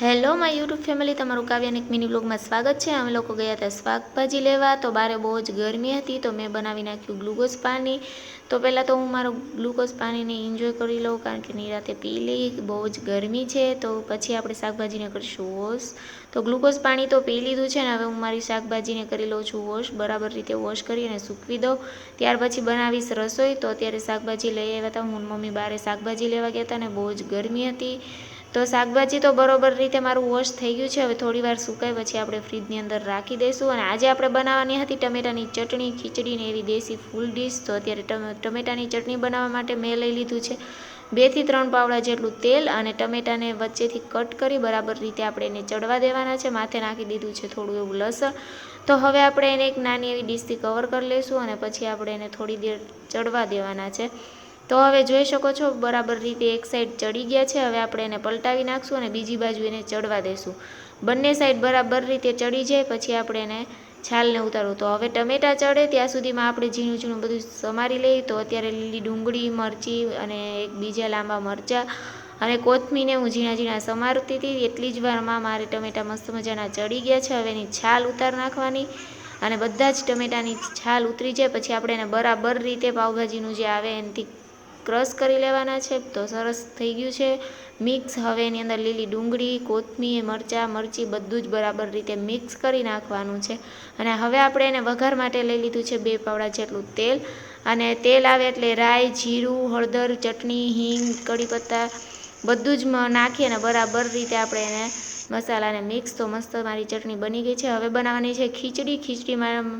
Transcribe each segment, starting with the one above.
Hello my YouTube family, તમારું કાવ્યાની એક mini બ્લોગમાં સ્વાગત છે। અમે લોકો ગયા હતા શાકભાજી લેવા, તો બારે બહુ જ ગરમી હતી, તો મેં બનાવી નાખ્યું ગ્લુકોઝ પાણી। તો પહેલાં તો હું મારું ગ્લુકોઝ પાણીને એન્જોય કરી લઉં, કારણ કે નિરાતે પી લઈ, બહુ જ ગરમી છે। તો પછી આપણે શાકભાજીને કરીશું વોશ। તો ગ્લુકોઝ પાણી તો પી લીધું છે ને, હવે હું મારી શાકભાજીને કરી લઉં છું વોશ। બરાબર રીતે વોશ કરી અને સૂકવી દઉં, ત્યાર પછી બનાવીશ રસોઈ। તો અત્યારે શાકભાજી લઈ આવ્યા હતા, હું મમ્મી બારે શાકભાજી લેવા ગયા હતા ને બહુ જ ગરમી હતી। તો શાકભાજી તો બરોબર રીતે મારું વોશ થઈ ગયું છે। હવે થોડી વાર સુકાય પછી આપણે ફ્રીજની અંદર રાખી દઈશું। અને આજે આપણે બનાવવાની હતી ટમેટાની ચટણી, ખીચડી ને એવી દેશી ફૂલ ડીશ। તો અત્યારે ટમેટાની ચટણી બનાવવા માટે મેં લઈ લીધું છે 2 થી 3 પાવડા જેટલું તેલ, અને ટમેટાને વચ્ચેથી કટ કરી બરાબર રીતે આપણે એને ચડવા દેવાના છે। માથે નાખી દીધું છે થોડું એવું લસણ। તો હવે આપણે એને એક નાની એવી ડીશથી કવર કરી લઈશું, અને પછી આપણે એને થોડી દેર ચડવા દેવાના છે। તો હવે જોઈ શકો છો બરાબર રીતે એક સાઈડ ચડી ગયા છે। હવે આપણે એને પલટાવી નાખશું અને બીજી બાજુ એને ચડવા દઈશું। બંને સાઈડ બરાબર રીતે ચડી જાય પછી આપણે એને છાલને ઉતારવું। તો હવે ટમેટાં ચડે ત્યાં સુધીમાં આપણે ઝીણું ઝીણું બધું સમારી લઈએ। તો અત્યારે લીલી ડુંગળી, મરચી અને એક બીજા લાંબા મરચાં અને કોથમીરને હું ઝીણા ઝીણા સમારતી હતી। એટલી જ વારમાં મારે ટમેટાં મસ્ત મજાના ચડી ગયા છે। હવે એની છાલ ઉતાર નાખવાની, અને બધા જ ટમેટાની છાલ ઉતરી જાય પછી આપણે એને બરાબર રીતે પાવભાજીનું જે આવે એનાથી ક્રશ કરી લેવાના છે। તો સરસ થઈ ગયું છે મિક્સ। હવે એની અંદર લીલી ડુંગળી, કોથમીર, મરચી બધું જ બરાબર રીતે મિક્સ કરી નાખવાનું છે। અને હવે આપણે એને વઘાર માટે લઈ લીધું છે 2 પાવડા જેટલું તેલ, અને તેલ આવે એટલે રાઈ, જીરું, હળદર, ચટણી, હિંગ, કડી પત્તા બધું જ નાખી અને બરાબર રીતે આપણે એને મસાલાને મિક્સ। તો મસ્ત મારી ચટણી બની ગઈ છે। હવે બનાવવાની છે ખીચડી। ખીચડીમાં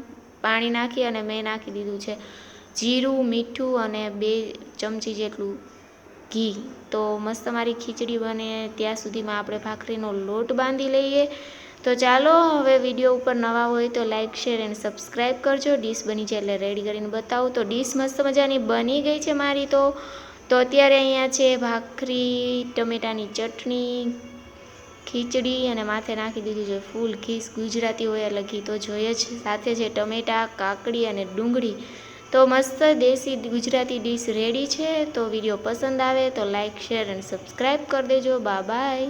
પાણી નાખી અને મેં નાખી દીધું છે જીરું, મીઠું અને 2 ચમચી જેટલું ઘી। તો મસ્ત મારી ખીચડી બને ત્યાં સુધીમાં આપણે ભાખરીનો લોટ બાંધી લઈએ। તો ચાલો હવે વિડીયો ઉપર નવા હોય તો લાઇક, શેર એન્ડ સબસ્ક્રાઈબ કરજો। ડીશ બની જાય એટલે રેડી કરીને બતાવું। તો ડીશ મસ્ત મજાની બની ગઈ છે મારી। તો અત્યારે અહીંયા છે ભાખરી, ટમેટાની ચટણી, ખીચડી અને માથે નાખી દીધું છે ફૂલ ઘી। ગુજરાતી હોય એટલે ઘી તો જોઈએ જ। સાથે છે ટમેટાં, કાકડી અને ડુંગળી। તો મસ્ત દેશી ગુજરાતી ડીશ રેડી છે। તો વિડીયો પસંદ આવે તો લાઇક, શેર એન્ડ સબસ્ક્રાઈબ કરી દેજો। Bye bye.